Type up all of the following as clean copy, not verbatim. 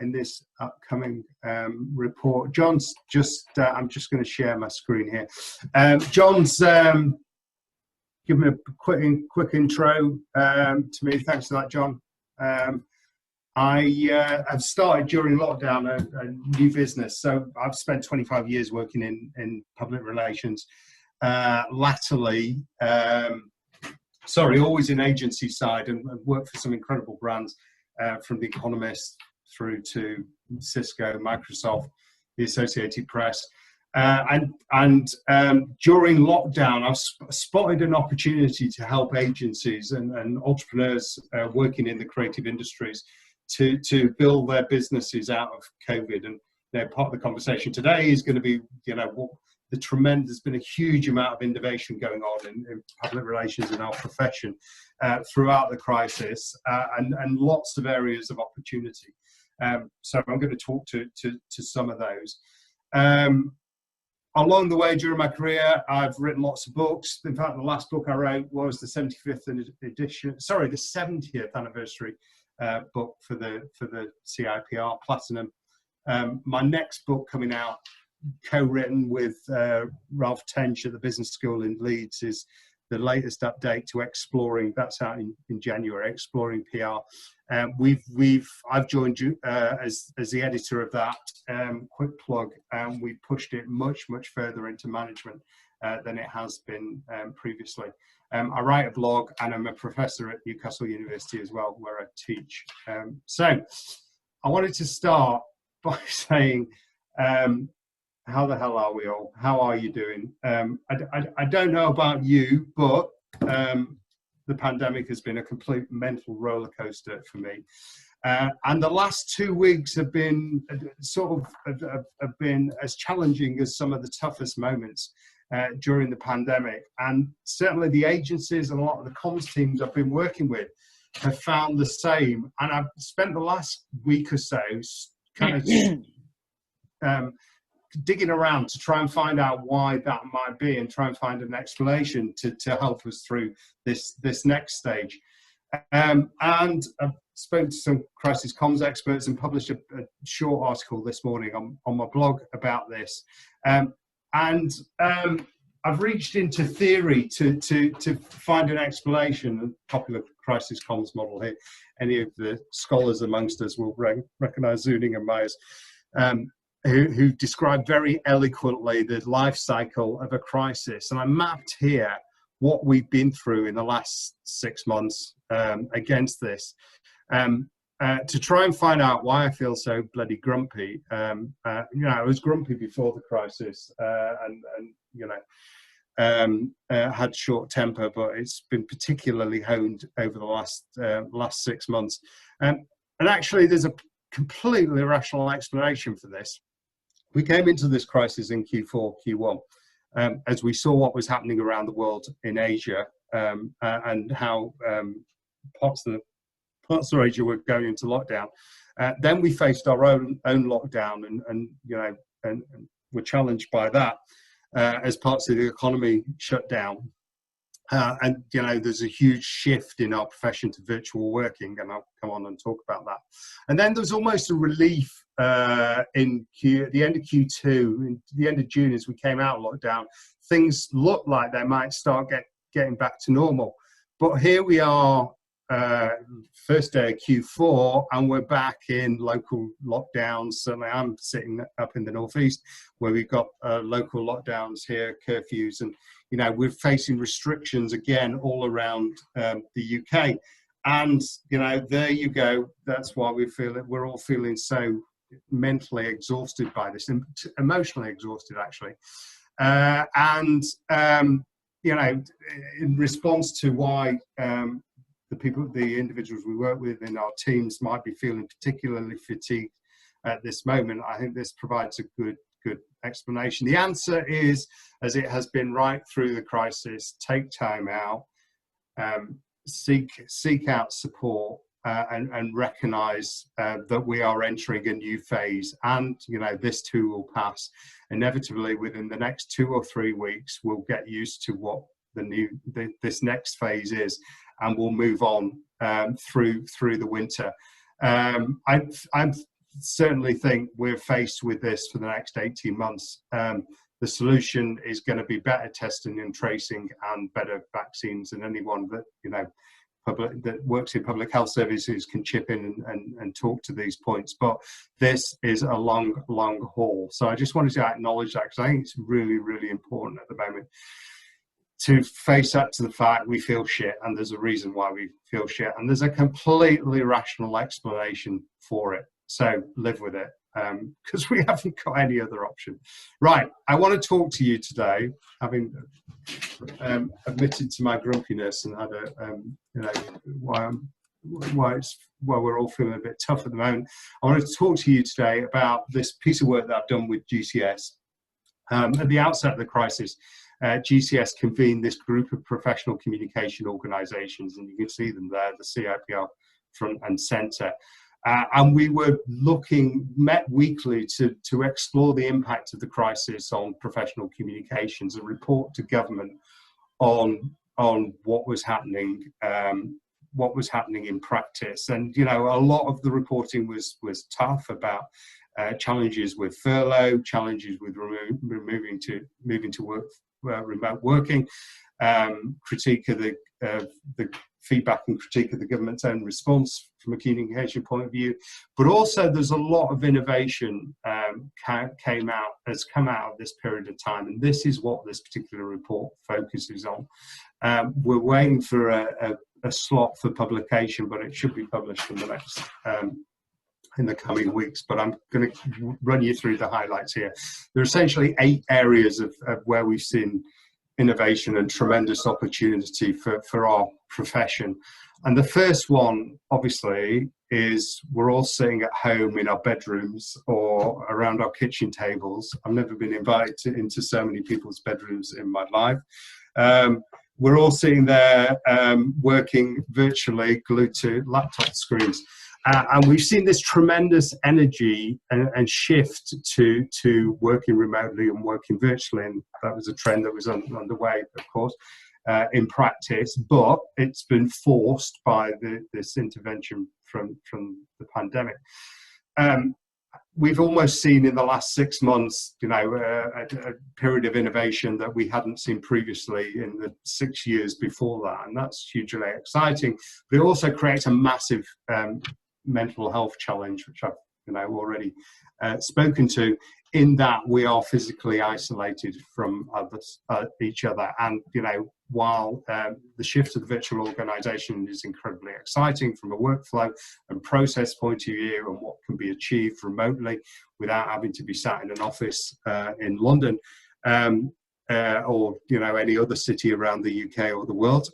in this upcoming report. John's just, I'm just going to share my screen here. John's given me a quick intro to me. Thanks for that, John. I have started during lockdown a new business. So I've spent 25 years working in public relations. Latterly, always in agency side, and worked for some incredible brands, from The Economist through to Cisco, Microsoft, the Associated Press. And during lockdown, I've spotted an opportunity to help agencies and entrepreneurs working in the creative industries to build their businesses out of COVID. And part of the conversation today is going to be, what there's been a huge amount of innovation going on in public relations in our profession throughout the crisis, and lots of areas of opportunity. So I'm going to talk to some of those. Along the way during my career, I've written lots of books. In fact, the last book I wrote was the 70th anniversary book for the CIPR Platinum. My next book coming out, co-written with Ralph Tench at the Business School in Leeds, is the latest update to Exploring. That's out in January. Exploring PR. I've joined you as the editor of that. Quick plug. We pushed it much further into management than it has been previously. I write a blog, and I'm a professor at Newcastle University as well, where I teach. So I wanted to start by saying, how the hell are we all? How are you doing? I don't know about you, but the pandemic has been a complete mental roller coaster for me. And the last 2 weeks have been have been as challenging as some of the toughest moments during the pandemic. And certainly the agencies and a lot of the comms teams I've been working with have found the same. And I've spent the last week or so kind of digging around to try and find out why that might be, and try and find an explanation to help us through this next stage. And I've spoken to some crisis comms experts and published a short article this morning on my blog about this. I've reached into theory to find an explanation, a popular crisis comms model here. Any of the scholars amongst us will recognize Zuning and Myers, who describe very eloquently the life cycle of a crisis. And I mapped here what we've been through in the last 6 months against this, to try and find out why I feel so bloody grumpy. I was grumpy before the crisis, had short temper, but it's been particularly honed over the last 6 months. And actually, there's a completely rational explanation for this. We came into this crisis in Q4, Q1, as we saw what was happening around the world in Asia, and how parts of Asia were going into lockdown. Then we faced our own lockdown, and were challenged by that as parts of the economy shut down. There's a huge shift in our profession to virtual working, and I'll come on and talk about that. And then there's almost a relief at the end of Q2, the end of June, as we came out of lockdown. Things looked like they might start getting back to normal. But here we are, first day of Q4, and we're back in local lockdowns. Certainly I'm sitting up in the northeast, where we've got local lockdowns here, curfews, and we're facing restrictions again all around the UK. And there you go. That's why we're all feeling so mentally exhausted by this, and emotionally exhausted actually. In response to why the individuals we work with in our teams might be feeling particularly fatigued at this moment, I think this provides a good explanation. The answer is, as it has been right through the crisis, take time out, seek out support, and recognize that we are entering a new phase, and this too will pass. Inevitably, within the next 2 or 3 weeks, we'll get used to what this next phase is, and we'll move on through the winter. I'm certainly think we're faced with this for the next 18 months. The solution is going to be better testing and tracing and better vaccines, and anyone that, you know, that works in public health services can chip in and talk to these points. But this is a long haul. So I just wanted to acknowledge that, because I think it's really, really important at the moment to face up to the fact we feel shit, and there's a reason why we feel shit, and there's a completely rational explanation for it. So live with it, because we haven't got any other option. Right, I want to talk to you today, having admitted to my grumpiness and had a, you know, why we're all feeling a bit tough at the moment. I want to talk to you today about this piece of work that I've done with GCS. At the outset of the crisis, GCS convened this group of professional communication organisations, and you can see them there, the CIPR front and centre. And we were met weekly to explore the impact of the crisis on professional communications and report to government on what was happening in practice. And, you know, a lot of the reporting was tough about challenges with furlough, challenges with moving to work, remote working, critique of the feedback and critique of the government's own response from a communication point of view. But also there's a lot of innovation has come out of this period of time, and this is what this particular report focuses on. We're waiting for a slot for publication, but it should be published in the next in the coming weeks. But I'm going to run you through the highlights here. There are essentially 8 areas of where we've seen innovation and tremendous opportunity for our profession. And the first one, obviously, is we're all sitting at home in our bedrooms or around our kitchen tables. I've never been invited into so many people's bedrooms in my life. We're all sitting there working virtually, glued to laptop screens. And we've seen this tremendous energy and shift to working remotely and working virtually. And that was a trend that was underway, of course, in practice, but it's been forced by this intervention from the pandemic. We've almost seen in the last 6 months, you know, a period of innovation that we hadn't seen previously in the 6 years before that. And that's hugely exciting, but it also creates a massive mental health challenge, which I've, you know, already spoken to, in that we are physically isolated from each other. And, you know, while the shift to the virtual organisation is incredibly exciting from a workflow and process point of view, and what can be achieved remotely without having to be sat in an office in London or, you know, any other city around the UK or the world,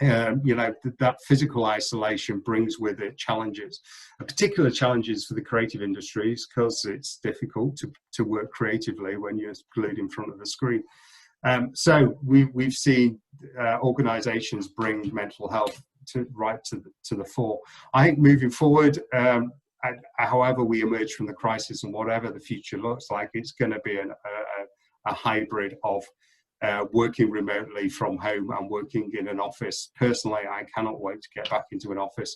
you know, that physical isolation brings with it challenges, particular challenges for the creative industries, because it's difficult to work creatively when you're glued in front of a screen. So we've seen organisations bring mental health right to the fore. I think moving forward, however we emerge from the crisis and whatever the future looks like, it's going to be a hybrid of working remotely from home and working in an office. Personally, I cannot wait to get back into an office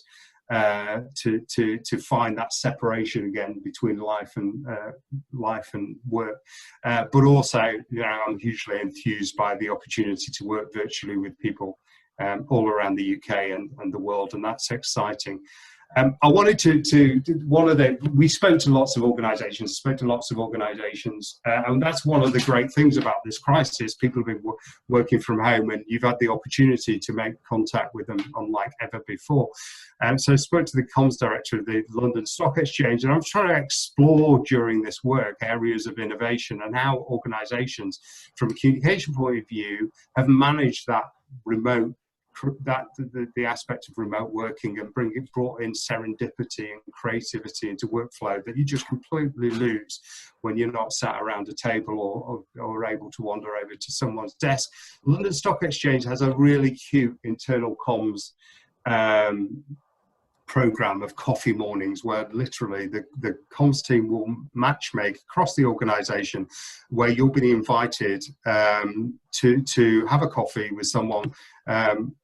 to find that separation again between life and work. But also, you know, I'm hugely enthused by the opportunity to work virtually with people all around the UK and the world, and that's exciting. I wanted we spoke to lots of organisations, and that's one of the great things about this crisis. People have been working from home, and you've had the opportunity to make contact with them unlike ever before. So I spoke to the comms director of the London Stock Exchange, and I'm trying to explore during this work areas of innovation and how organisations, from a communication point of view, have managed that remote, the aspect of remote working, and brought in serendipity and creativity into workflow that you just completely lose when you're not sat around a table or able to wander over to someone's desk. London Stock Exchange has a really cute internal comms program of coffee mornings, where literally the comms team will matchmake across the organization, where you'll be invited to have a coffee with someone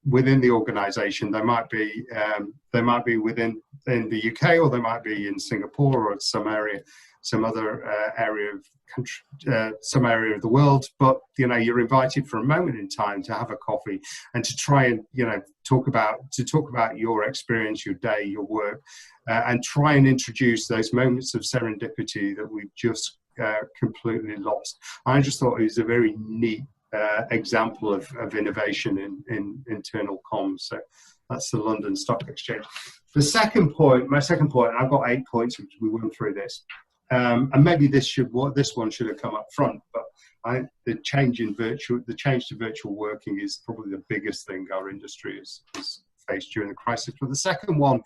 within the organisation. They might be within in the UK, or they might be in Singapore or some area, some other area of country, some area of the world. But you're invited for a moment in time to have a coffee and to try and talk about your experience, your day, your work, and try and introduce those moments of serendipity that we've just completely lost. I just thought it was a very neat example of innovation in internal comms. So that's the London Stock Exchange. My second point, and I've got 8 points, which we went through this, and maybe this one should have come up front, but the change to virtual working is probably the biggest thing our industry has faced during the crisis. But the second one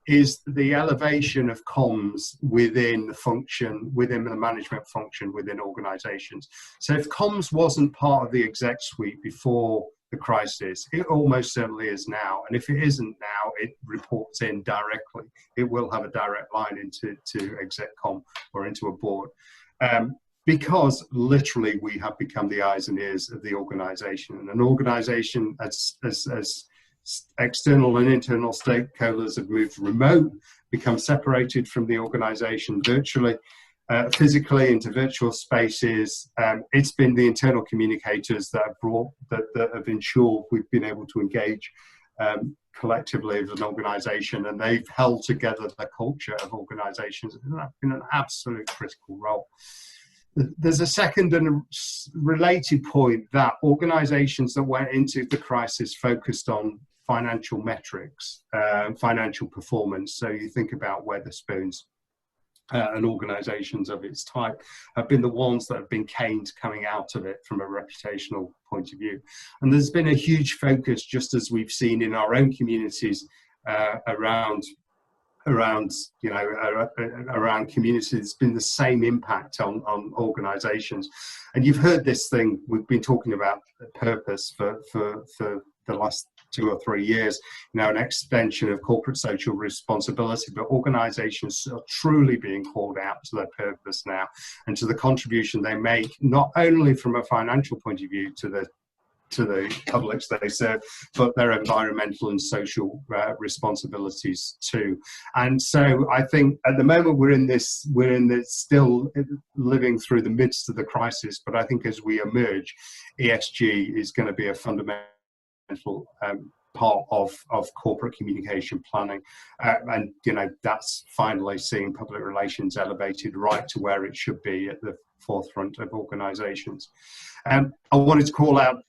is the elevation of comms within the management function within organizations. So if comms wasn't part of the exec suite before the crisis, it almost certainly is now. And if it isn't now, it reports in directly. It will have a direct line into exec comm or into a board. Because literally we have become the eyes and ears of the organization. And an organization as external and internal stakeholders have moved remote, become separated from the organization virtually, physically into virtual spaces. It's been the internal communicators that have ensured we've been able to engage collectively as an organization, and they've held together the culture of organizations. And that's been an absolute critical role. There's a second and a related point, that organizations that went into the crisis focused on financial metrics, financial performance. So you think about Wetherspoons and organizations of its type have been the ones that have been caned coming out of it from a reputational point of view. And there's been a huge focus, just as we've seen in our own communities, around communities. It's been the same impact on organizations. And you've heard this thing, we've been talking about purpose for the last 2 or 3 years, an extension of corporate social responsibility, but organizations are truly being called out to their purpose now and to the contribution they make, not only from a financial point of view to the publics they serve, but their environmental and social responsibilities too. And so I think at the moment we're in this still living through the midst of the crisis, but I think as we emerge, ESG is going to be a fundamental part of corporate communication planning, and that's finally seeing public relations elevated right to where it should be, at the forefront of organizations. I wanted to call out,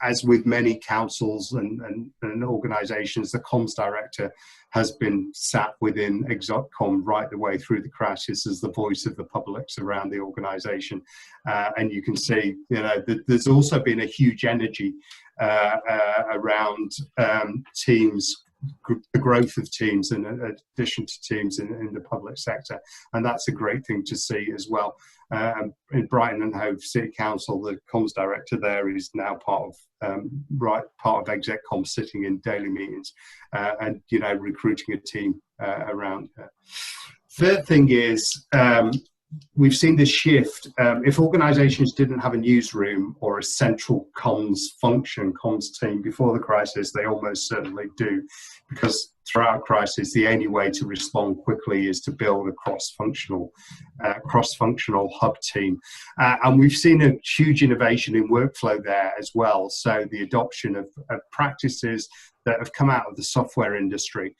as with many councils and organizations, the comms director has been sat within ExecCom right the way through the crisis as the voice of the publics around the organization. And you can see, there's also been a huge energy around teams, the growth of teams in addition to teams in the public sector, and that's a great thing to see as well. In Brighton and Hove City Council, the comms director there is now part of ExecCom, sitting in daily meetings and recruiting a team around her. Third thing is, we've seen this shift. If organizations didn't have a newsroom or a central comms function, comms team before the crisis, they almost certainly do, because throughout crisis, the only way to respond quickly is to build a cross-functional hub team. And we've seen a huge innovation in workflow there as well. So the adoption of practices that have come out of the software industry,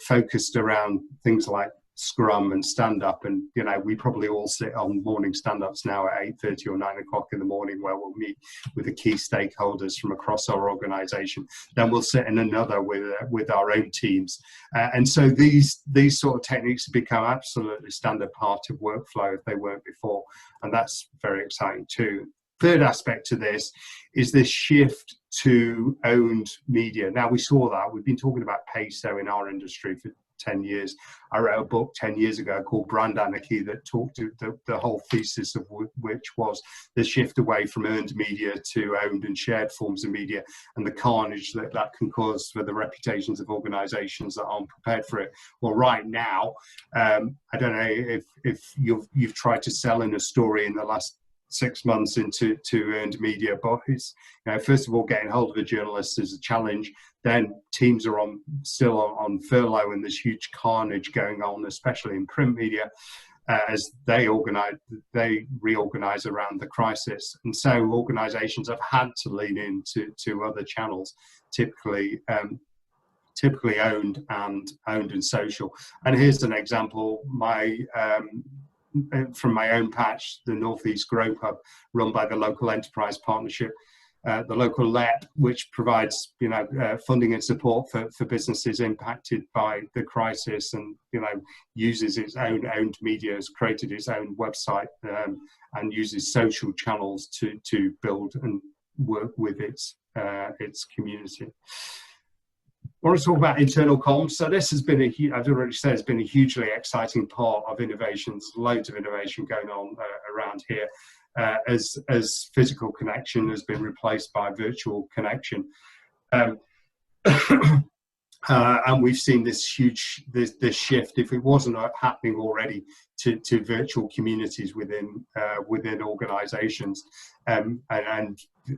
focused around things like Scrum and stand-up, and we probably all sit on morning stand-ups now at 8:30 or 9 o'clock in the morning, where we'll meet with the key stakeholders from across our organization. Then we'll sit in another with our own teams, and so these sort of techniques have become absolutely standard part of workflow if they weren't before, and that's very exciting too. Third aspect to this is this shift to owned media. Now, we saw that. We've been talking about pay-so in our industry for 10 years. I wrote a book 10 years ago called Brand Anarchy that talked to the whole thesis of which was the shift away from earned media to owned and shared forms of media, and the carnage that can cause for the reputations of organizations that aren't prepared for it. Well, right now, I don't know if you've tried to sell in a story in the last 6 months into earned media, but it's, first of all, getting hold of a journalist is a challenge. Then teams are still on furlough, and there's huge carnage going on, especially in print media, as they reorganize around the crisis. And so organizations have had to lean into other channels, typically owned and social. And here's an example, from my own patch, the Northeast Grow Hub, run by the local enterprise partnership, the local LEP, which provides funding and support for businesses impacted by the crisis, and uses its own owned media, has created its own website, and uses social channels to build and work with its community. I want to talk about internal comms. So this has been I've already said, it's been a hugely exciting part of innovations, loads of innovation going on around here, as physical connection has been replaced by virtual connection. And we've seen this huge this shift, if it wasn't happening already, to virtual communities within organizations, and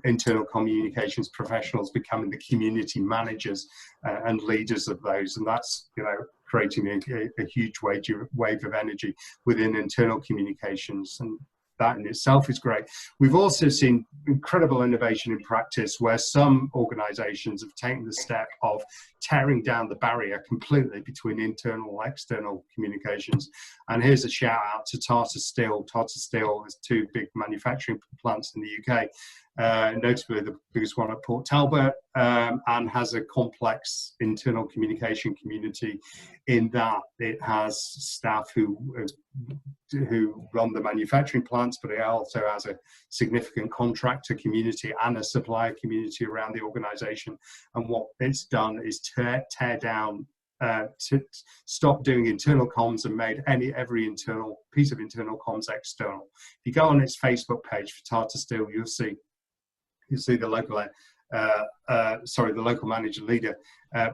internal communications professionals becoming the community managers and leaders of those, and that's creating a huge wave of energy within internal communications, and that in itself is great. We've also seen incredible innovation in practice where some organizations have taken the step of tearing down the barrier completely between internal and external communications. And here's a shout out to Tata Steel. Tata Steel has 2 big manufacturing plants in the UK, notably the biggest one at Port Talbot, and has a complex internal communication community in that it has staff who run the manufacturing plants, but it also has a significant contractor community and a supplier community around the organization. And what it's done is tear down, to stop doing internal comms, and made every internal piece of internal comms external. If you go on its Facebook page for Tata Steel, you'll see the local the local manager leader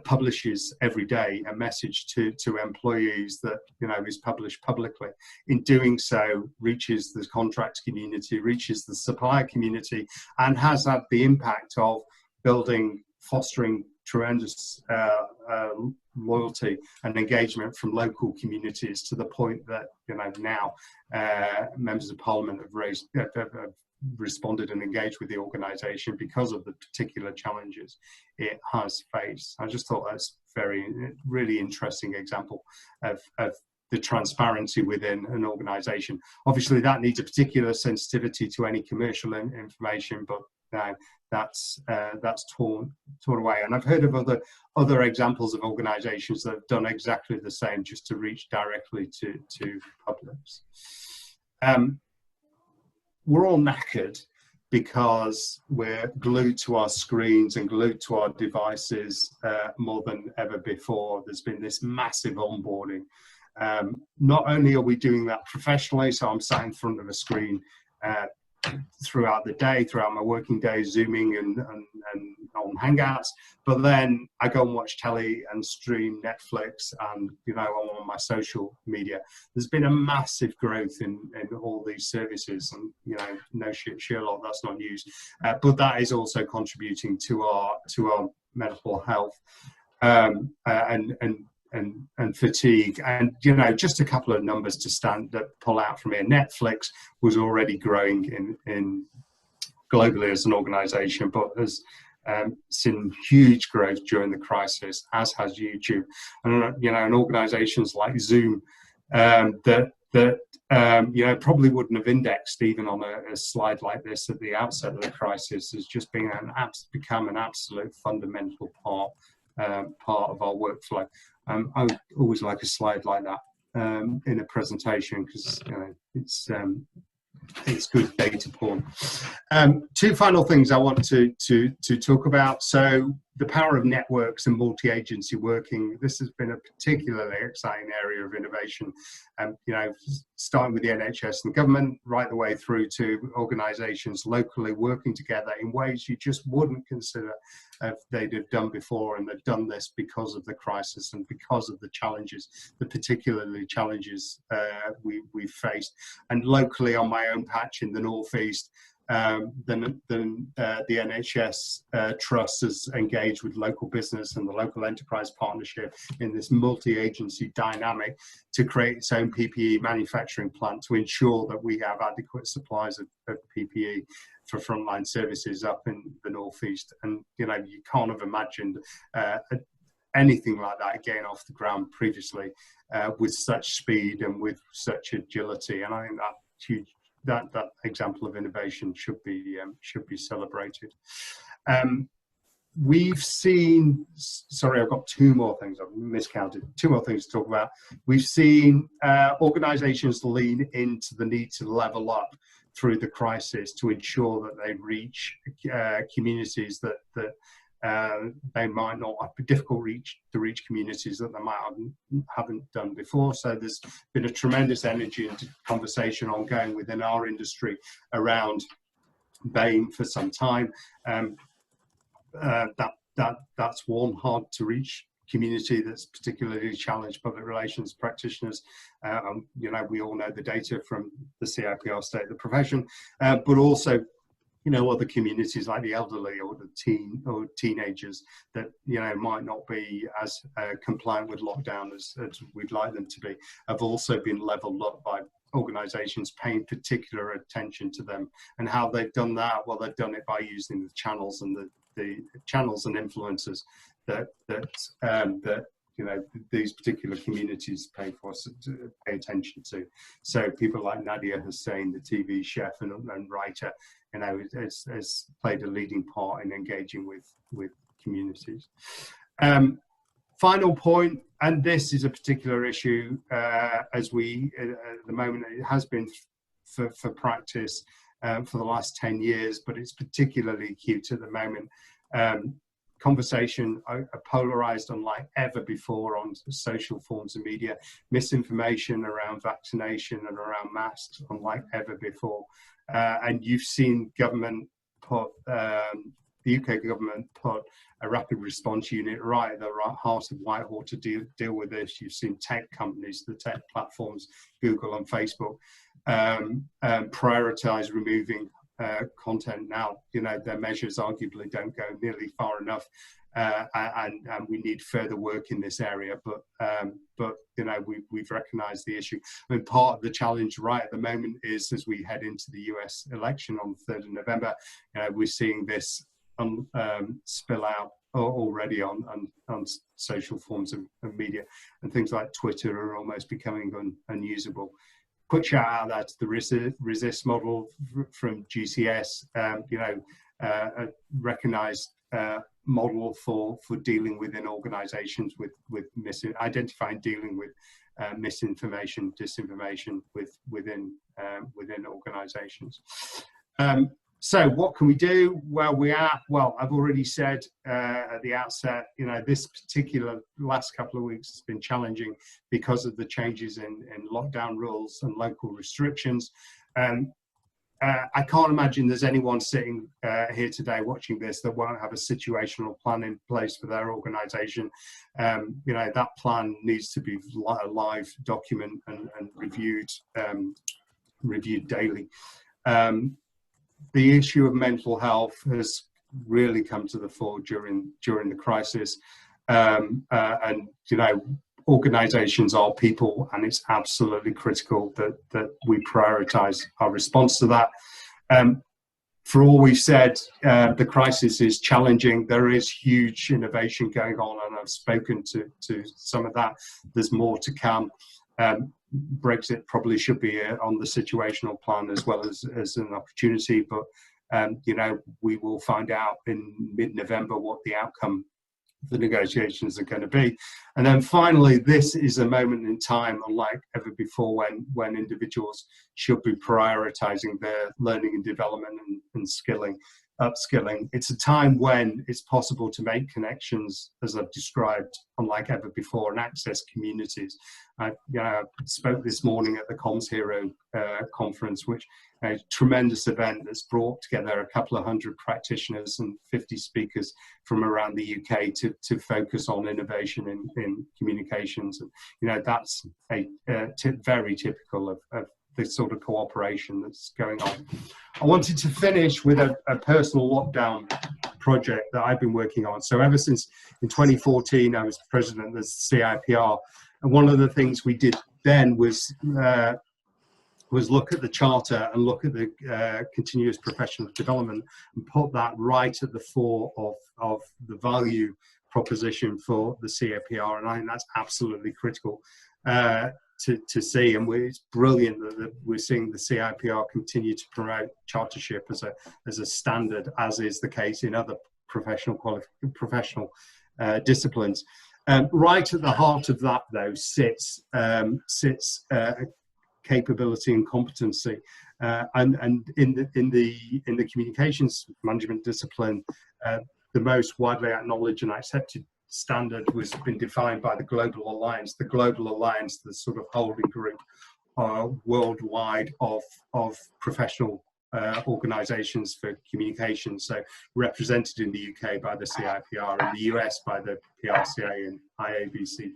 publishes every day a message to employees that is published publicly. In doing so, reaches the contract community, reaches the supplier community, and has had the impact of fostering tremendous loyalty and engagement from local communities, to the point that now members of Parliament have responded and engaged with the organisation because of the particular challenges it has faced. I just thought that's really interesting example of the transparency within an organisation. Obviously, that needs a particular sensitivity to any commercial information, but that's torn away. And I've heard of other examples of organisations that have done exactly the same, just to reach directly to publics. We're all knackered because we're glued to our screens and glued to our devices more than ever before. There's been this massive onboarding. Not only are we doing that professionally, so I'm sat in front of a screen throughout the day, throughout my working day, Zooming and on Hangouts, but then I go and watch telly and stream Netflix, and I'm on my social media. There's been a massive growth in all these services, and no shit, Sherlock, that's not news, but that is also contributing to our mental health and fatigue. And just a couple of numbers that pull out from here. Netflix was already growing in globally as an organization, but has seen huge growth during the crisis, as has YouTube. And organizations like Zoom that probably wouldn't have indexed even on a slide like this at the outset of the crisis, has just become an absolute fundamental part of our workflow. I would always like a slide like that in a presentation, because it's good data porn. 2 final things I want to talk about. So the power of networks and multi-agency working. This has been a particularly exciting area of innovation, you know, starting with the NHS and government, right the way through to organisations locally working together in ways you just wouldn't consider they'd have done before, and they've done this because of the crisis and because of the challenges, the particularly challenges we've faced. And locally on my own patch in the Northeast, the NHS Trust has engaged with local business and the local enterprise partnership in this multi-agency dynamic to create its own PPE manufacturing plant to ensure that we have adequate supplies of PPE for frontline services up in the Northeast. And you know, you can't have imagined anything like that getting off the ground previously with such speed and with such agility. And I think that huge, that example of innovation should be celebrated. We've seen, sorry, I've got two more things, I've miscounted, two more things to talk about. We've seen organisations lean into the need to level up through the crisis to ensure that they reach communities that they might not have difficult to reach communities that they might haven't done before. So there's been a tremendous energy and conversation ongoing within our industry around BAME for some time. That's one hard to reach community that's particularly challenged public relations practitioners. You know, we all know the data from the CIPR state of the profession, but also, you know, other communities like the elderly or the teenagers that, you know, might not be as compliant with lockdown as we'd like them to be, have also been leveled up by organisations paying particular attention to them. And how they've done that, well, they've done it by using the channels and the channels and influencers that you know, these particular communities pay attention to. So people like Nadia Hussain, the TV chef and writer, you know, has played a leading part in engaging with communities. Final point, and this is a particular issue as we, at the moment, it has been for practice for the last 10 years, but it's particularly acute at the moment. Conversation are polarized unlike ever before on social forms of media, misinformation around vaccination and around masks unlike ever before. And you've seen government put, the UK government put a rapid response unit right at the heart of Whitehall to deal with this. You've seen tech companies, the tech platforms, Google and Facebook, prioritize removing content. Now, you know, their measures arguably don't go nearly far enough, and we need further work in this area. But you know, we've recognised the issue. I mean, part of the challenge right at the moment is as we head into the US election on the 3rd of November, you know, we're seeing this spill out already on social forms of media, and things like Twitter are almost becoming unusable. Quick shout out that to the resist model from GCS, you know, a recognised model for dealing within organisations with identifying, dealing with misinformation, disinformation within organisations. So what can we do? Well, I've already said at the outset, you know, this particular last couple of weeks has been challenging because of the changes in lockdown rules and local restrictions. I can't imagine there's anyone sitting here today watching this that won't have a situational plan in place for their organisation. You know, that plan needs to be a live document and reviewed daily. The issue of mental health has really come to the fore during the crisis, and you know, organisations are people, and it's absolutely critical that we prioritise our response to that. For all we've said, the crisis is challenging. There is huge innovation going on, and I've spoken to some of that. There's more to come. Brexit probably should be on the situational plan as well as an opportunity, but you know, we will find out in mid-November what the outcome of the negotiations are going to be. And then finally, this is a moment in time unlike ever before when individuals should be prioritising their learning and development and skilling. upskilling. It's a time when it's possible to make connections, as I've described, unlike ever before, and access communities. I spoke this morning at the Comms Hero conference, which a tremendous event that's brought together a couple of hundred practitioners and 50 speakers from around the UK to focus on innovation in communications. And that's very typical of the sort of cooperation that's going on. I wanted to finish with a personal lockdown project that I've been working on. So ever since in 2014, I was president of the CIPR, and one of the things we did then was look at the charter and look at the continuous professional development and put that right at the fore of the value proposition for the CIPR, and I think that's absolutely critical to see, and it's brilliant that we're seeing the CIPR continue to promote chartership as a standard, as is the case in other professional disciplines. Right at the heart of that, though, sits capability and competency, and in the communications management discipline, the most widely acknowledged and accepted standard was been defined by the Global Alliance. The Global Alliance, the sort of holding group worldwide of professional organisations for communication. So represented in the UK by the CIPR, in the US by the PRCA and IABC,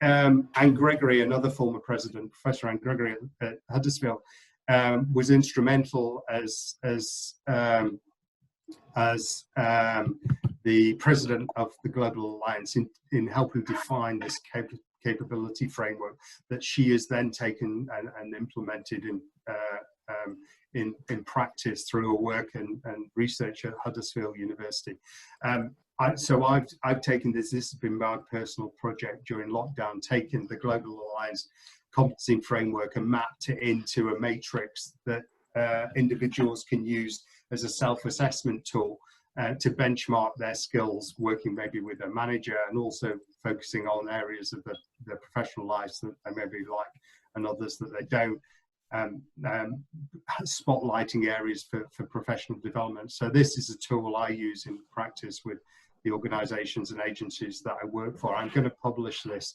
and Gregory, another former president, Professor Anne Gregory at Huddersfield, was instrumental as the president of the Global Alliance in helping define this capability framework that she has then taken and implemented in practice through her work and research at Huddersfield University. So I've taken this has been my personal project during lockdown, taken the Global Alliance competency framework and mapped it into a matrix that individuals can use as a self-assessment tool to benchmark their skills, working maybe with a manager and also focusing on areas of their professional lives that they maybe like and others that they don't, spotlighting areas for professional development. So this is a tool I use in practice with the organisations and agencies that I work for. I'm going to publish this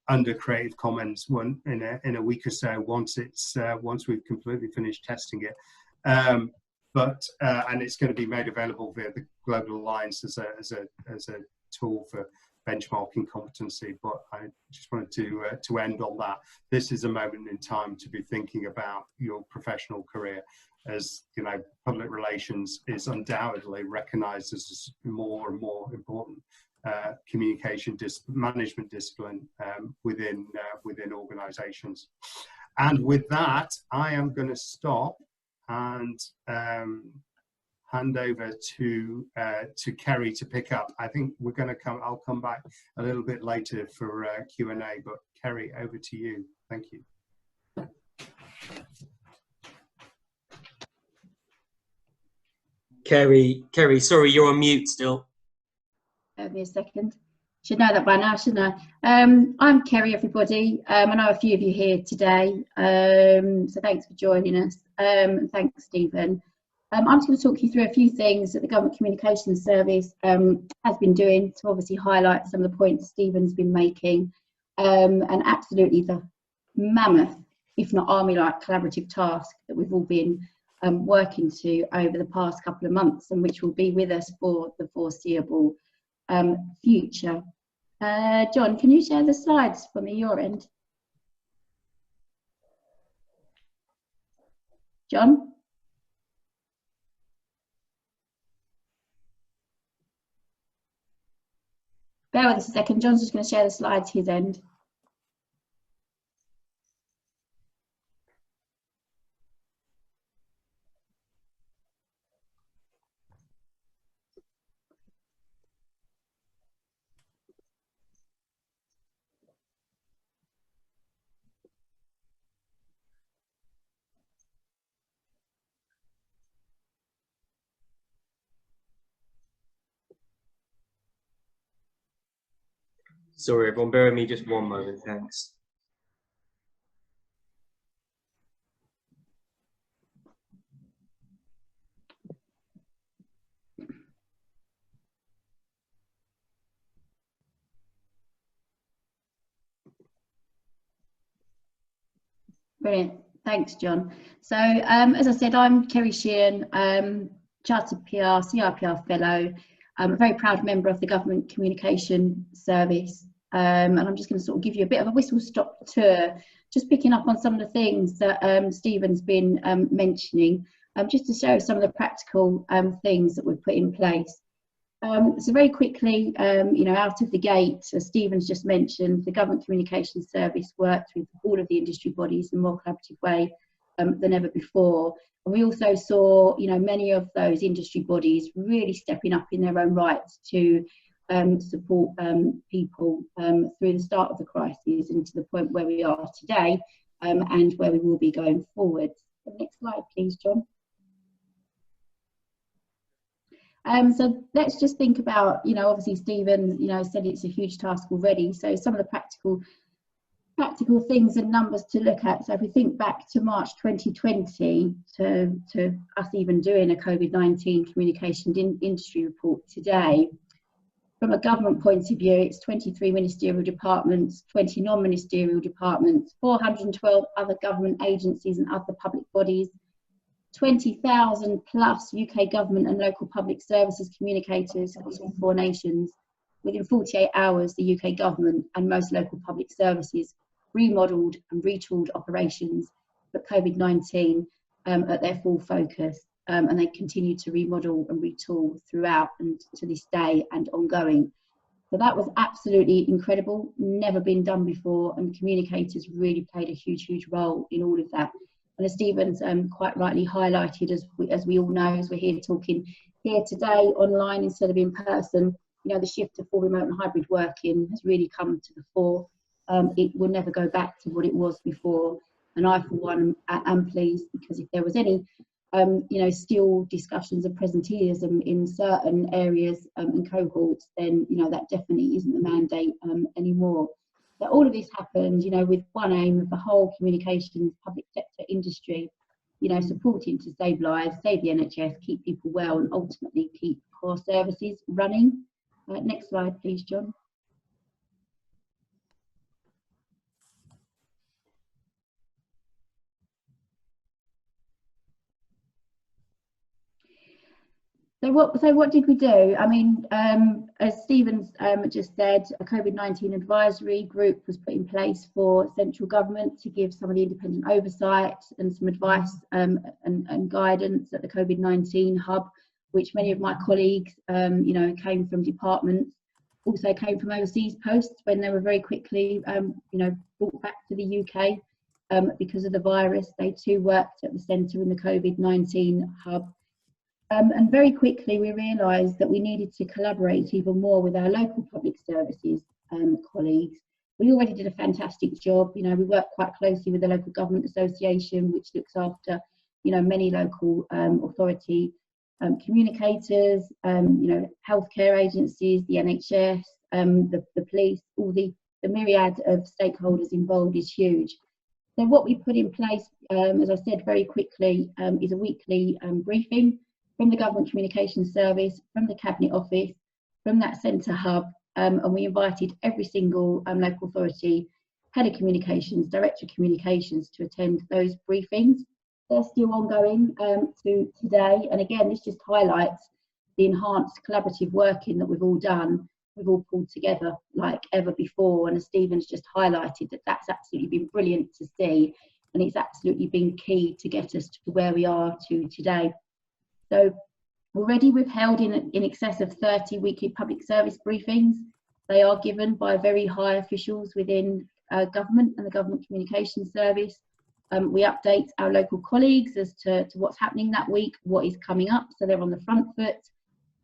under Creative Commons in a week or so once we've completely finished testing it. And it's going to be made available via the Global Alliance as a tool for benchmarking competency. But I just wanted to end on that. This is a moment in time to be thinking about your professional career, as public relations is undoubtedly recognised as more and more important communication management discipline within organisations. And with that, I am going to stop and hand over to Kerry to pick up. I think we're going to I'll come back a little bit later for Q&A, but Kerry, over to you. Thank you. Kerry, sorry, you're on mute still. Give me a second. Should know that by now, shouldn't I? I'm Kerry, everybody. I know a few of you here today, so thanks for joining us. And thanks, Stephen. I'm just going to talk you through a few things that the Government Communications Service has been doing to obviously highlight some of the points Stephen's been making, and absolutely the mammoth, if not army-like, collaborative task that we've all been working to over the past couple of months, and which will be with us for the foreseeable future. John, can you share the slides for me, your end? John? Bear with us a second. John's just going to share the slides his end. Sorry, everyone, bear with me just one moment, thanks. Brilliant. Thanks, John. So, as I said, I'm Kerry Sheehan, Chartered PR, CIPR Fellow. I'm a very proud member of the Government Communication Service. And I'm just going to sort of give you a bit of a whistle-stop tour, just picking up on some of the things that Stephen's been mentioning, just to show some of the practical things that we've put in place. So very quickly, you know, out of the gate, as Stephen's just mentioned, the Government Communication Service worked with all of the industry bodies in a more collaborative way than ever before. And we also saw, you know, many of those industry bodies really stepping up in their own rights to support people through the start of the crisis and to the point where we are today, and where we will be going forward. The next slide, please, John. So let's just think about, you know, obviously Stephen, you know, said it's a huge task already. So some of the practical things and numbers to look at. So if we think back to March 2020 to us even doing a COVID-19 communication industry report today, from a government point of view, it's 23 ministerial departments, 20 non-ministerial departments, 412 other government agencies and other public bodies, 20,000 plus UK government and local public services communicators across all 4 nations. Within 48 hours, the UK government and most local public services remodelled and retooled operations for COVID-19 at their full focus. And they continue to remodel and retool throughout and to this day and ongoing. So that was absolutely incredible, never been done before, and communicators really played a huge role in all of that. And as Stephen's quite rightly highlighted, as we all know, as we're here talking here today online instead of in person, you know, the shift to full remote and hybrid working has really come to the fore. It will never go back to what it was before. And I, for one, am pleased, because if there was any, you know, still discussions of presenteeism in certain areas and cohorts, then, you know, that definitely isn't the mandate anymore. But all of this happened, you know, with one aim of the whole communications public sector industry, you know, supporting to save lives, save the NHS, keep people well, and ultimately keep core services running. Next slide, please, John. So what did we do? I mean, as Stephen's just said, a COVID-19 advisory group was put in place for central government to give some of the independent oversight and some advice and guidance at the COVID-19 hub, which many of my colleagues, you know, came from departments, also came from overseas posts when they were very quickly, you know, brought back to the UK because of the virus. They too worked at the centre in the COVID-19 hub. And very quickly we realised that we needed to collaborate even more with our local public services colleagues. We already did a fantastic job. You know, we work quite closely with the Local Government Association, which looks after, you know, many local authority communicators, you know, healthcare agencies, the NHS, the police, all the myriad of stakeholders involved is huge. So what we put in place, as I said very quickly, is a weekly briefing from the Government Communications Service, from the Cabinet Office, from that centre hub, and we invited every single local authority, head of communications, director of communications to attend those briefings. They're still ongoing to today, and again, this just highlights the enhanced collaborative working that we've all done. We've all pulled together like ever before, and as Stephen's just highlighted, that's absolutely been brilliant to see, and it's absolutely been key to get us to where we are to today. So already we've held in excess of 30 weekly public service briefings. They are given by very high officials within government and the Government Communications Service. We update our local colleagues as to what's happening that week, what is coming up, so they're on the front foot,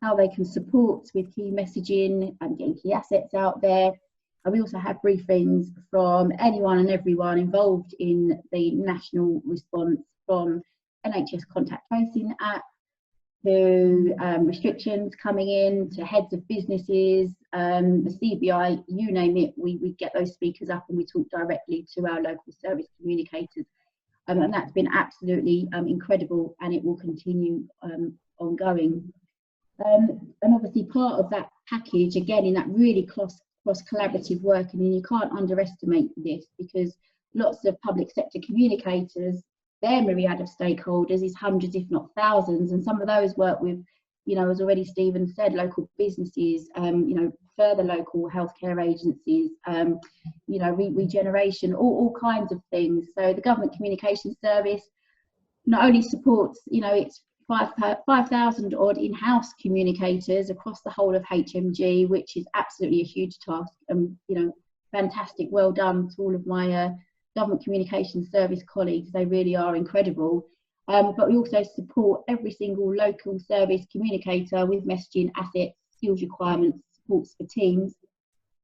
how they can support with key messaging and getting key assets out there. And we also have briefings from anyone and everyone involved in the national response, from NHS contact tracing app, to restrictions coming in, to heads of businesses, the CBI, you name it, we get those speakers up and we talk directly to our local service communicators. And that's been absolutely incredible, and it will continue ongoing. And obviously part of that package, again, in that really cross collaborative work, and you can't underestimate this, because lots of public sector communicators, their myriad of stakeholders is hundreds, if not thousands, and some of those work with, you know, as already Stephen said, local businesses, you know, further local healthcare agencies, you know, regeneration, all kinds of things. So the Government Communications Service not only supports, you know, it's 5,000 odd in-house communicators across the whole of HMG, which is absolutely a huge task. You know, fantastic, well done to all of my Government Communications Service colleagues. They really are incredible. But we also support every single local service communicator with messaging, assets, skills requirements, supports for teams,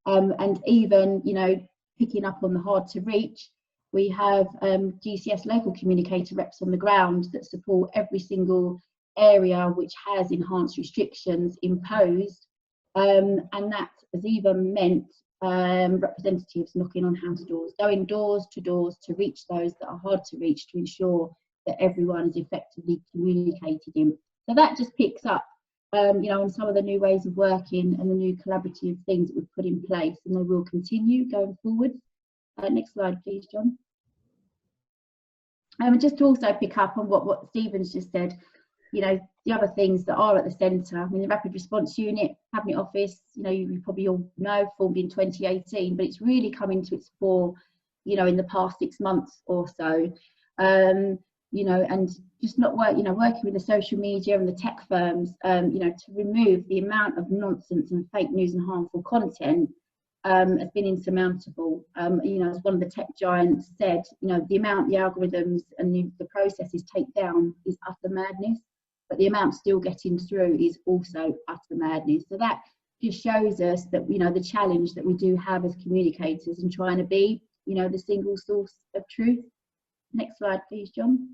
and even, you know, picking up on the hard to reach, we have GCS local communicator reps on the ground that support every single area which has enhanced restrictions imposed, and that has even meant representatives knocking on house doors, going doors to reach those that are hard to reach, to ensure that everyone is effectively communicated in. So that just picks up, you know, on some of the new ways of working and the new collaborative things that we've put in place, and they will continue going forward. Next slide, please, John. Just to also pick up on what Stephen's just said, you know, the other things that are at the centre. I mean, the Rapid Response Unit, Cabinet Office, you know, you probably all know, formed in 2018, but it's really come into its fore, you know, in the past 6 months or so. You know, and just not working with the social media and the tech firms, you know, to remove the amount of nonsense and fake news and harmful content has been insurmountable. You know, as one of the tech giants said, you know, the amount the algorithms and the processes take down is utter madness, but the amount still getting through is also utter madness. So that just shows us that, you know, the challenge that we do have as communicators and trying to be, you know, the single source of truth. Next slide, please, John.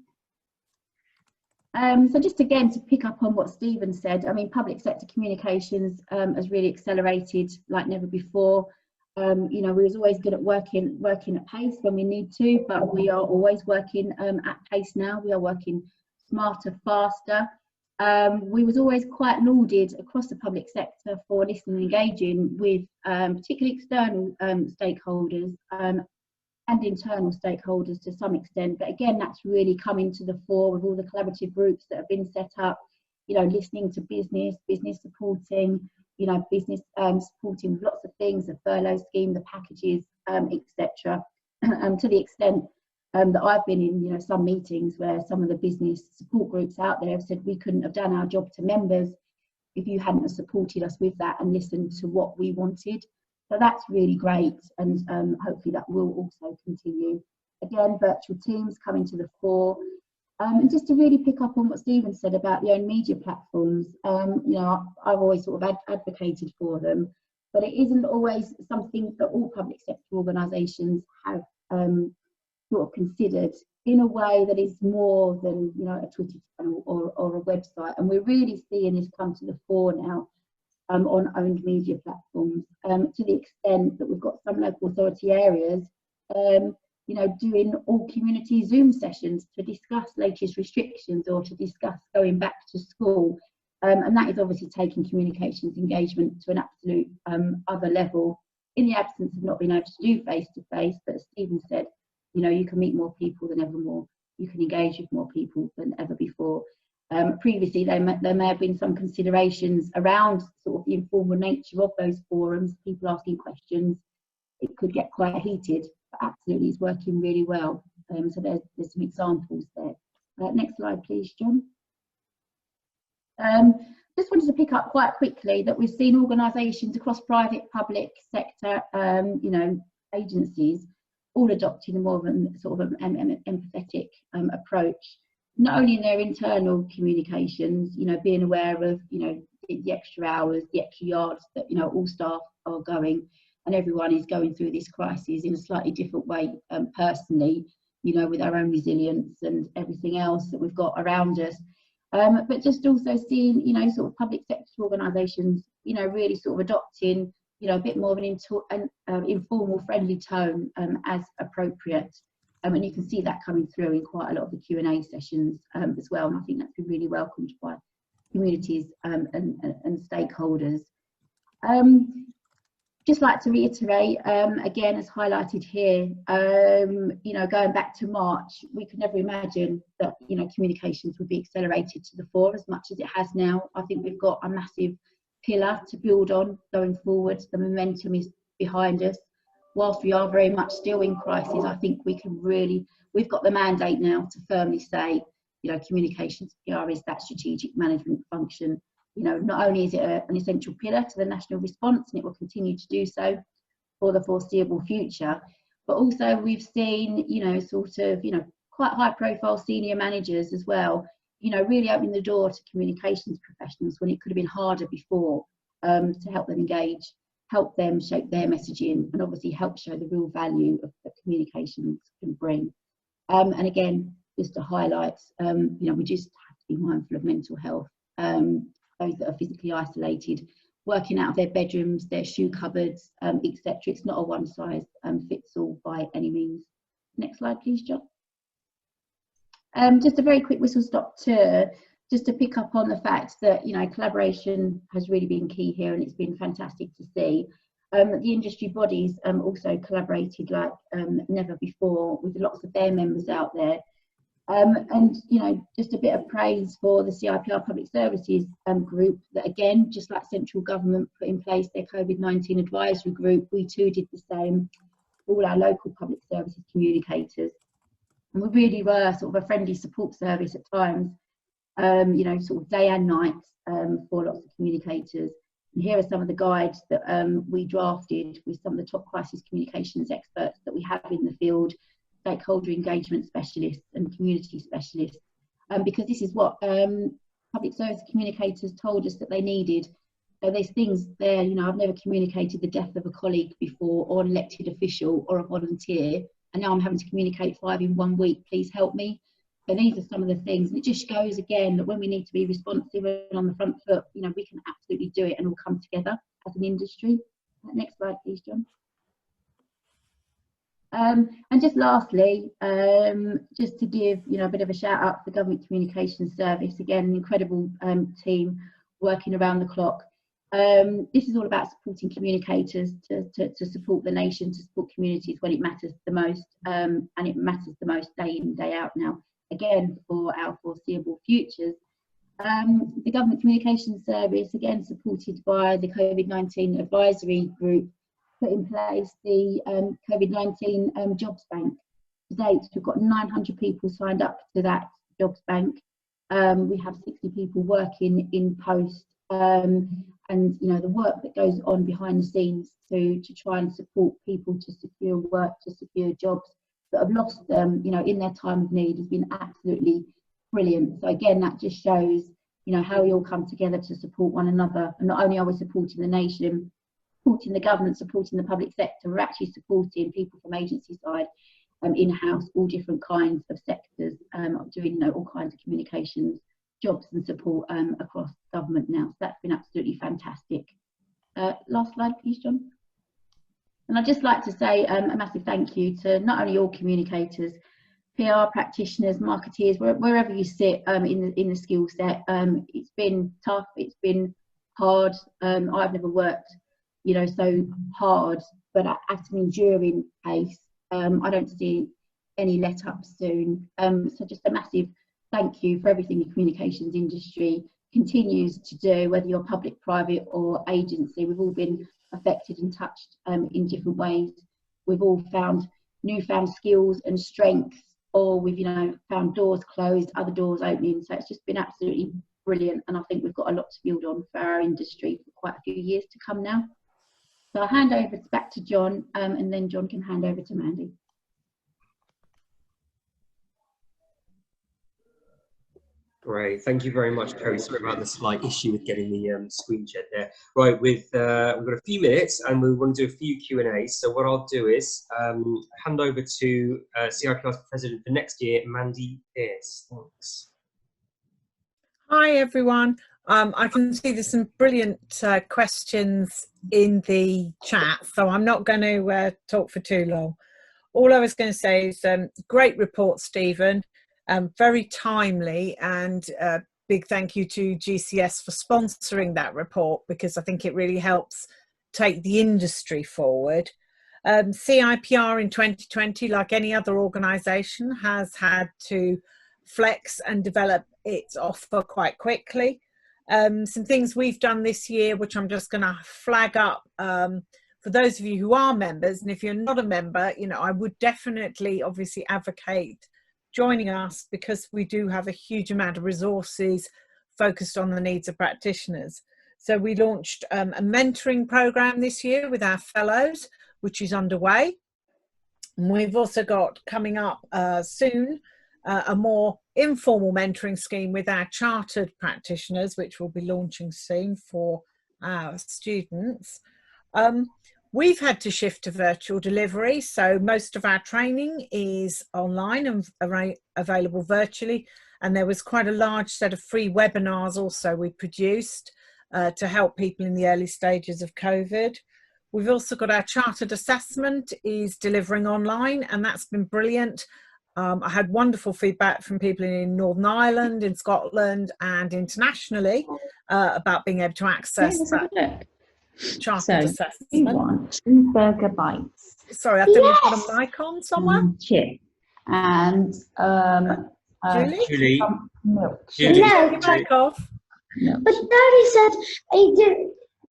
So just again to pick up on what Stephen said, I mean, public sector communications has really accelerated like never before. You know, we was always good at working at pace when we need to, but we are always working at pace now. We are working smarter, faster. We was always quite lauded across the public sector for listening and engaging with particularly external stakeholders and internal stakeholders to some extent, but again, that's really coming to the fore with all the collaborative groups that have been set up, you know, listening to business supporting, you know, business supporting lots of things, the furlough scheme, the packages, etc. To the extent that I've been in, you know, some meetings where some of the business support groups out there have said we couldn't have done our job to members if you hadn't have supported us with that and listened to what we wanted. So that's really great, and hopefully that will also continue. Again, virtual teams coming to the fore. And just to really pick up on what Stephen said about the own media platforms, you know, I've always sort of advocated for them, but it isn't always something that all public sector organisations have sort of considered in a way that is more than, you know, a Twitter channel or a website. And we're really seeing this come to the fore now. On owned media platforms, to the extent that we've got some local authority areas, you know, doing all community Zoom sessions to discuss latest restrictions or to discuss going back to school, and that is obviously taking communications engagement to an absolute other level in the absence of not being able to do face-to-face. But as Stephen said, you know, you can meet more people than ever more, you can engage with more people than ever before. Previously, there may have been some considerations around sort of the informal nature of those forums, people asking questions. It could get quite heated, but absolutely it's working really well. So there's some examples there. Next slide, please, John. Just wanted to pick up quite quickly that we've seen organisations across private, public sector, you know, agencies all adopting a more of an sort of an empathetic approach. Not only in their internal communications, you know, being aware of, you know, the extra hours, the extra yards that, you know, all staff are going, and everyone is going through this crisis in a slightly different way personally, you know, with our own resilience and everything else that we've got around us. But just also seeing, you know, sort of public sector organisations, you know, really sort of adopting, you know, a bit more of an informal, friendly tone as appropriate. And you can see that coming through in quite a lot of the Q&A sessions as well. And I think that's been really welcomed by communities and stakeholders. Just like to reiterate, again, as highlighted here, you know, going back to March, we could never imagine that, you know, communications would be accelerated to the fore as much as it has now. I think we've got a massive pillar to build on going forward. The momentum is behind us. Whilst we are very much still in crisis, I think we can really, we've got the mandate now to firmly say, you know, communications PR is that strategic management function. You know, not only is it an essential pillar to the national response, and it will continue to do so for the foreseeable future, but also we've seen, you know, sort of, you know, quite high profile senior managers as well, you know, really opening the door to communications professionals when it could have been harder before, to help them engage, help them shape their messaging, and obviously help show the real value of that communications can bring. And again, just to highlight, you know, we just have to be mindful of mental health. Those that are physically isolated, working out of their bedrooms, their shoe cupboards, etc. It's not a one size fits all by any means. Next slide, please, John. Just a very quick whistle stop tour, just to pick up on the fact that, you know, collaboration has really been key here, and it's been fantastic to see. The industry bodies also collaborated like never before, with lots of their members out there. And, you know, just a bit of praise for the CIPR Public Services group that, again, just like central government put in place their Covid-19 advisory group, we too did the same, all our local public services communicators. And we really were sort of a friendly support service at times, you know, sort of day and night for lots of communicators. And here are some of the guides that we drafted with some of the top crisis communications experts that we have in the field, stakeholder engagement specialists and community specialists, because this is what public service communicators told us that they needed. So there's things there, you know, I've never communicated the death of a colleague before, or an elected official or a volunteer, and now I'm having to communicate 5 in 1 week, please help me. So these are some of the things, and it just shows again that when we need to be responsive and on the front foot, you know, we can absolutely do it and all come together as an industry. Next slide, please, John. And just lastly, just to give, you know, a bit of a shout out to the Government Communications Service, again, an incredible team working around the clock. This is all about supporting communicators to support the nation, to support communities when it matters the most, and it matters the most day in, day out now, again, for our foreseeable futures. The Government Communications Service, again, supported by the COVID-19 advisory group, put in place the COVID-19 jobs bank. To date, we've got 900 people signed up to that jobs bank. We have 60 people working in post, and you know, the work that goes on behind the scenes to try and support people to secure work, to secure jobs that have lost them, you know, in their time of need has been absolutely brilliant. So again, that just shows, you know, how we all come together to support one another, and not only are we supporting the nation, supporting the government, supporting the public sector, we're actually supporting people from agency side, in-house, all different kinds of sectors, doing, you know, all kinds of communications, jobs and support across government now. So that's been absolutely fantastic. Last slide, please, John. And I'd just like to say a massive thank you to not only all communicators, PR practitioners, marketeers, wherever you sit in the skill set. It's been tough, it's been hard. I've never worked, you know, so hard, but at an enduring pace. I don't see any let up soon. So just a massive thank you for everything the communications industry continues to do, whether you're public, private or agency. We've all been affected and touched in different ways. We've all found newfound skills and strengths, or we've, you know, found doors closed, other doors opening. So it's just been absolutely brilliant, and I think we've got a lot to build on for our industry for quite a few years to come now. So I'll hand over back to John, and then John can hand over to Mandy. Great, thank you very much, Kerry. Sorry about the slight issue with getting the screen shared there. Right, we've got a few minutes and we want to do a few Q&As. So what I'll do is hand over to CIPR's President for next year, Mandy Pearce. Thanks. Hi, everyone. I can see there's some brilliant questions in the chat, so I'm not going to talk for too long. All I was going to say is great report, Stephen. Very timely, and big thank you to GCS for sponsoring that report, because I think it really helps take the industry forward. CIPR in 2020, like any other organisation, has had to flex and develop its offer quite quickly. Some things we've done this year, which I'm just going to flag up for those of you who are members, and if you're not a member, you know, I would definitely obviously advocate joining us, because we do have a huge amount of resources focused on the needs of practitioners. So we launched a mentoring program this year with our fellows, which is underway. And we've also got coming up soon a more informal mentoring scheme with our chartered practitioners, which will be launching soon for our students. We've had to shift to virtual delivery, so most of our training is online and available virtually, and there was quite a large set of free webinars also we produced to help people in the early stages of COVID. We've also got our chartered assessment is delivering online, and that's been brilliant. I had wonderful feedback from people in Northern Ireland, in Scotland, and internationally about being able to access that chartered assessment. We want cheeseburger bites. Sorry, I think we've got a mic on somewhere. Chip. And Julie? Milk. Julie. No, Mic off. But Daddy said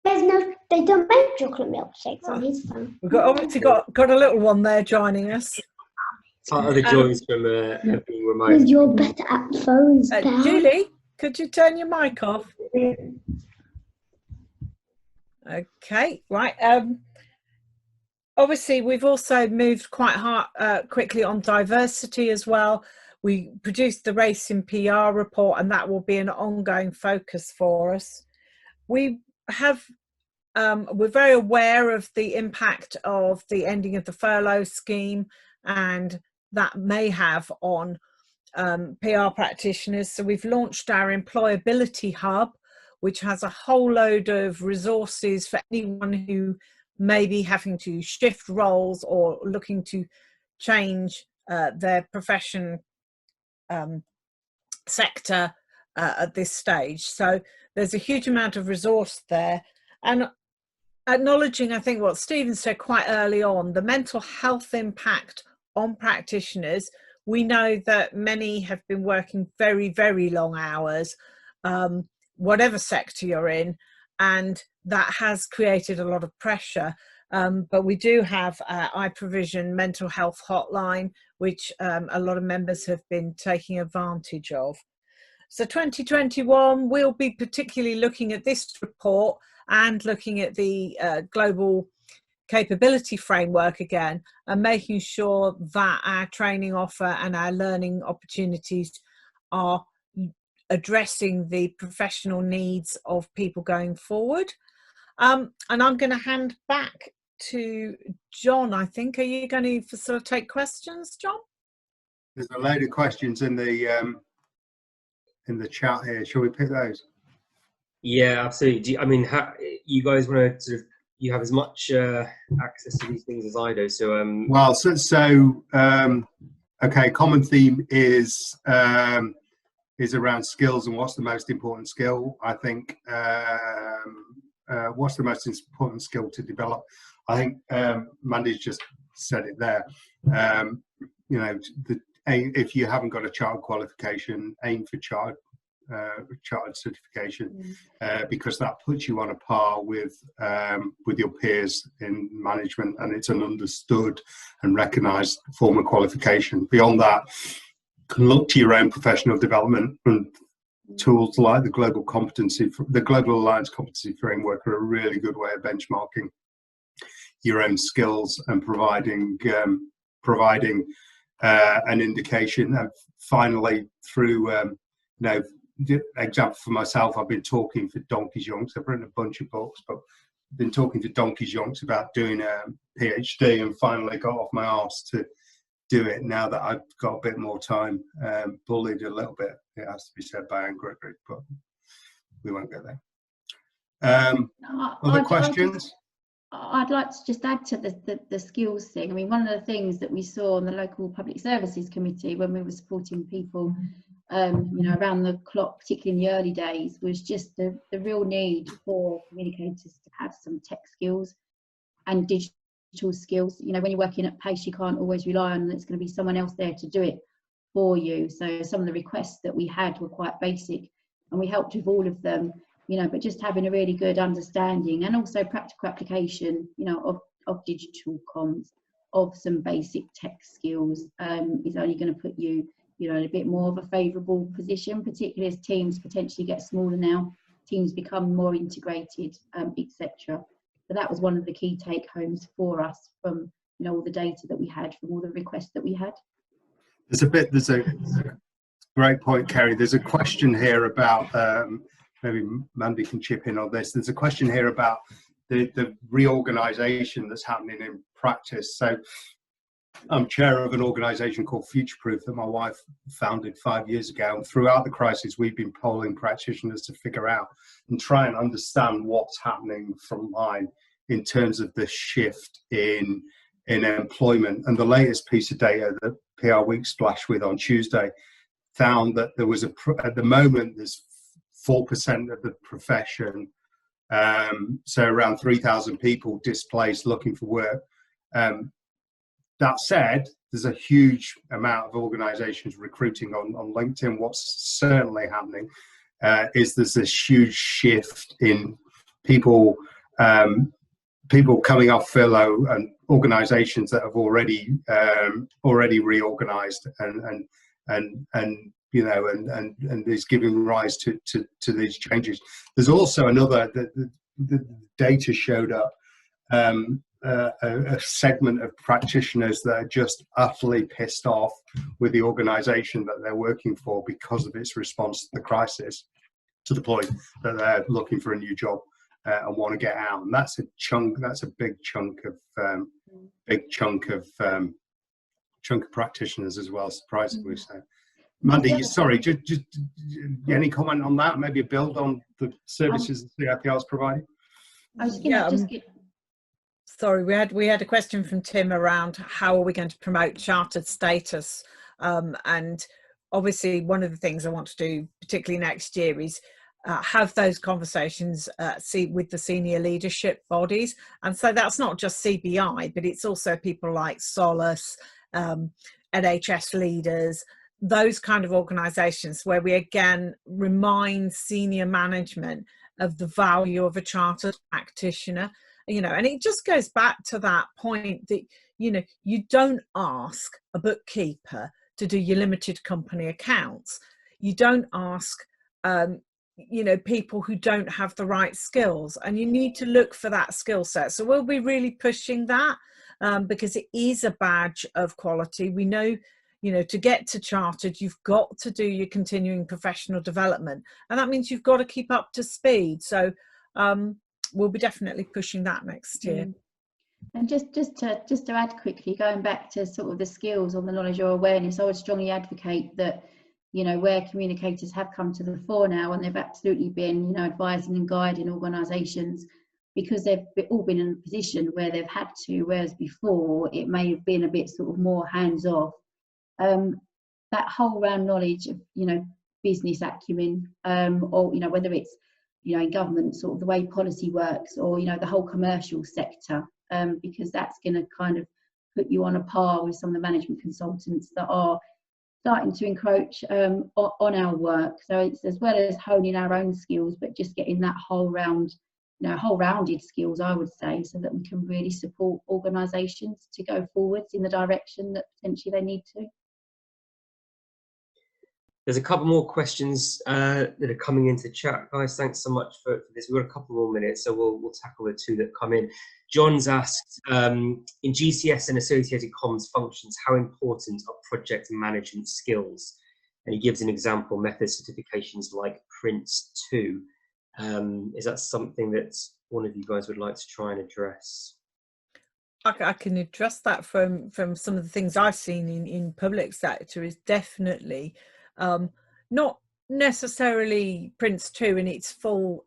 they don't make chocolate milkshakes on his phone. We've obviously got a little one there joining us. Part of the joys from being remote. Because you're better at phones, Dad. Julie, could you turn your mic off? Okay, right. Obviously, we've also moved quite quickly on diversity as well. We produced the Race in PR report, and that will be an ongoing focus for us. We have, we're very aware of the impact of the ending of the furlough scheme, and that may have on PR practitioners. So we've launched our employability hub, which has a whole load of resources for anyone who may be having to shift roles or looking to change their profession sector at this stage. So there's a huge amount of resource there. And acknowledging, I think, what Stephen said quite early on, the mental health impact on practitioners. We know that many have been working very, very long hours, whatever sector you're in, and that has created a lot of pressure. But we do have iProvision mental health hotline, which a lot of members have been taking advantage of. So 2021, we'll be particularly looking at this report and looking at the global capability framework again, and making sure that our training offer and our learning opportunities are addressing the professional needs of people going forward. And I'm going to hand back to John, I think. Are you going to facilitate questions, John? There's a load of questions in the chat here. Shall we pick those? Yeah, absolutely. I mean, you guys want to you have as much access to these things as I do. So well, okay. Common theme is around skills and what's the most important skill. I think what's the most important skill to develop. I think Mandy's just said it there. You know, if you haven't got a chartered qualification, aim for chartered certification, because that puts you on a par with your peers in management, and it's an understood and recognised form of qualification. Beyond that, you can look to your own professional development, and tools like the Global Alliance Competency Framework are a really good way of benchmarking your own skills and providing an indication. And finally, through example for myself, I've been talking for donkey's yonks. I've written a bunch of books, but I've been talking to donkey's yonks about doing a PhD, and finally got off my arse to do it now that I've got a bit more time. Bullied a little bit, it has to be said, by Anne Gregory, but we won't go there. Other questions? I'd like to just add to the skills thing. I mean, one of the things that we saw on the local public services committee when we were supporting people you know, around the clock, particularly in the early days, was just the real need for communicators to have some tech skills and digital skills. You know, when you're working at pace, you can't always rely on there's going to be someone else there to do it for you. So some of the requests that we had were quite basic, and we helped with all of them, you know, but just having a really good understanding and also practical application, you know, of digital comms, of some basic tech skills, is only going to put you, you know, in a bit more of a favourable position, particularly as teams potentially get smaller now, teams become more integrated, etc. So that was one of the key take homes for us from, you know, all the data that we had, from all the requests that we had. There's a great point, Kerry. There's a question here about, maybe Mandy can chip in on this. There's a question here about the reorganisation that's happening in practice. So I'm chair of an organisation called Future Proof that my wife founded 5 years ago. And throughout the crisis, we've been polling practitioners to figure out and try and understand what's happening frontline in terms of the shift in employment. And the latest piece of data that PR Week splashed with on Tuesday found that there was at the moment, there's 4% of the profession, so around 3,000 people displaced looking for work. That said, there's a huge amount of organizations recruiting on LinkedIn. What's certainly happening is there's this huge shift in people coming off furlough, and organizations that have already reorganized and you know, and is giving rise to these changes. There's also another, the data showed up a segment of practitioners that are just utterly pissed off with the organization that they're working for because of its response to the crisis, to the point that they're looking for a new job and want to get out. And that's a chunk, that's a big chunk of practitioners as well, surprisingly so. Mandy, sorry, just any comment on that? Maybe a build on the services that CIPR is providing? I was going to sorry, we had a question from Tim around how are we going to promote chartered status, and obviously one of the things I want to do, particularly next year, is have those conversations with the senior leadership bodies. And so that's not just CBI, but it's also people like Solace, NHS leaders, those kind of organisations where we again remind senior management of the value of a chartered practitioner. You know, and it just goes back to that point that, you know, you don't ask a bookkeeper to do your limited company accounts. You don't ask, you know, people who don't have the right skills, and you need to look for that skill set. So we'll be really pushing that because it is a badge of quality. We know, you know, to get to chartered, you've got to do your continuing professional development, and that means you've got to keep up to speed. So we'll be definitely pushing that next year. And just to add quickly, going back to sort of the skills on the knowledge or awareness, I would strongly advocate that, you know, where communicators have come to the fore now, and they've absolutely been, you know, advising and guiding organisations, because they've all been in a position where they've had to, whereas before it may have been a bit sort of more hands off. That whole round knowledge of, you know, business acumen, or, you know, whether it's, you know, in government, sort of the way policy works, or, you know, the whole commercial sector, because that's going to kind of put you on a par with some of the management consultants that are starting to encroach on our work. So it's as well as honing our own skills, but just getting that whole round, you know, whole rounded skills, I would say, so that we can really support organisations to go forwards in the direction that potentially they need to. There's a couple more questions that are coming into chat, guys. Thanks so much for this. We've got a couple more minutes, so we'll tackle the two that come in. John's asked, in GCS and associated comms functions, how important are project management skills? And he gives an example, method certifications like Prince2. Is that something that one of you guys would like to try and address? I can address that from some of the things I've seen in public sector. Is definitely not necessarily Prince2 in its full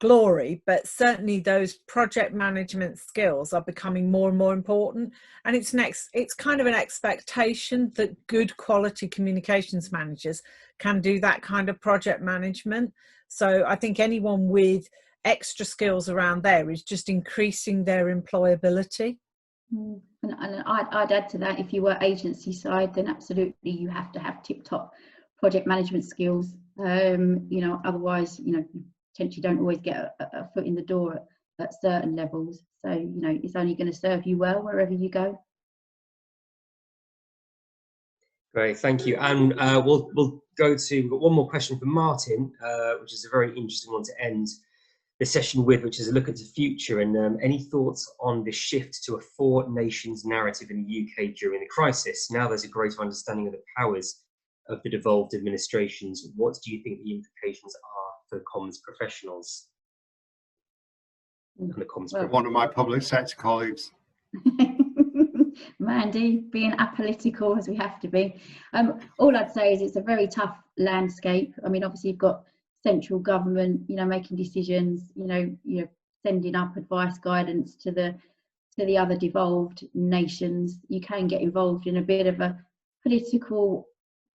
glory, but certainly those project management skills are becoming more and more important. And it's kind of an expectation that good quality communications managers can do that kind of project management. So I think anyone with extra skills around there is just increasing their employability. And I'd add to that, if you were agency side, then absolutely you have to have tip-top project management skills. You know, otherwise, you know, you potentially don't always get a foot in the door at certain levels. So, you know, it's only going to serve you well wherever you go. Great, thank you. And we'll go to, we've got one more question from Martin, which is a very interesting one to end the session with, which is a look at the future. And any thoughts on the shift to a four nations narrative in the UK during the crisis? Now there's a greater understanding of the powers of the devolved administrations. What do you think the implications are for comms professionals? And the comms One of my public sector colleagues. Mandy, being apolitical as we have to be. All I'd say is it's a very tough landscape. I mean, obviously you've got central government, you know, making decisions, you know, sending up advice, guidance to the other devolved nations. You can get involved in a bit of a political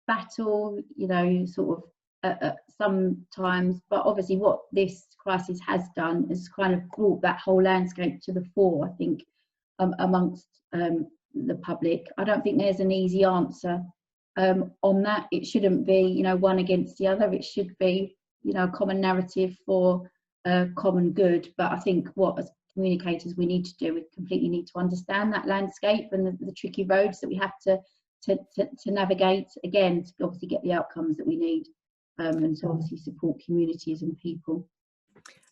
battle, you know, sort of sometimes. But obviously, what this crisis has done is kind of brought that whole landscape to the fore, I think, amongst the public. I don't think there's an easy answer on that. It shouldn't be, you know, one against the other. It should be, you know, a common narrative for common good. But I think what as communicators we need to do, we completely need to understand that landscape and the tricky roads that we have to navigate, again, to obviously get the outcomes that we need, and to obviously support communities and people.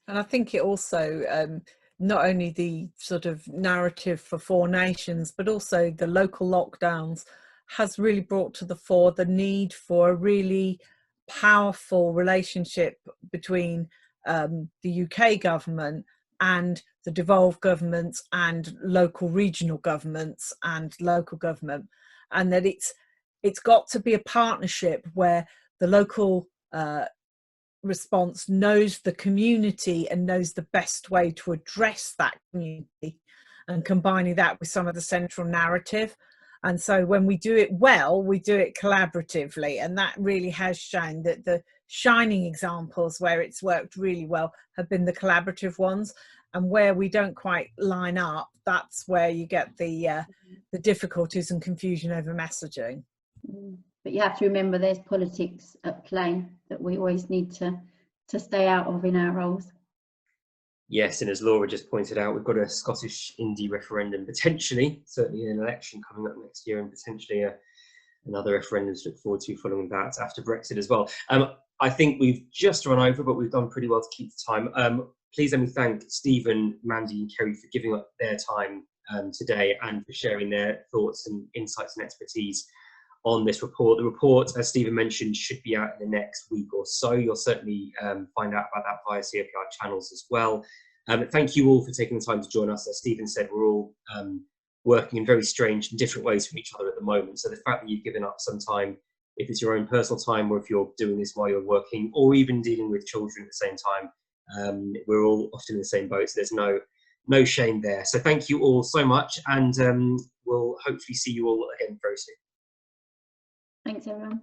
And I think it also, not only the sort of narrative for four nations, but also the local lockdowns has really brought to the fore the need for a really powerful relationship between the UK government and the devolved governments and local regional governments and local government, and that it's got to be a partnership where the local response knows the community and knows the best way to address that community, and combining that with some of the central narrative. And so when we do it well, we do it collaboratively, and that really has shown that the shining examples where it's worked really well have been the collaborative ones, and where we don't quite line up, that's where you get the difficulties and confusion over messaging. But you have to remember there's politics at play that we always need to stay out of in our roles. Yes, and as Laura just pointed out, we've got a Scottish Indie referendum, potentially, certainly an election coming up next year, and potentially another referendum to look forward to following that after Brexit as well. I think we've just run over, but we've done pretty well to keep the time. Please let me thank Stephen, Mandy and Kerry for giving up their time today and for sharing their thoughts and insights and expertise on this report. The report, as Stephen mentioned, should be out in the next week or so. You'll certainly find out about that via CIPR channels as well. Thank you all for taking the time to join us. As Stephen said, we're all working in very strange and different ways from each other at the moment. So the fact that you've given up some time, if it's your own personal time or if you're doing this while you're working or even dealing with children at the same time, we're all often in the same boat. So there's no shame there. So thank you all so much, and we'll hopefully see you all again very soon. Thanks, everyone.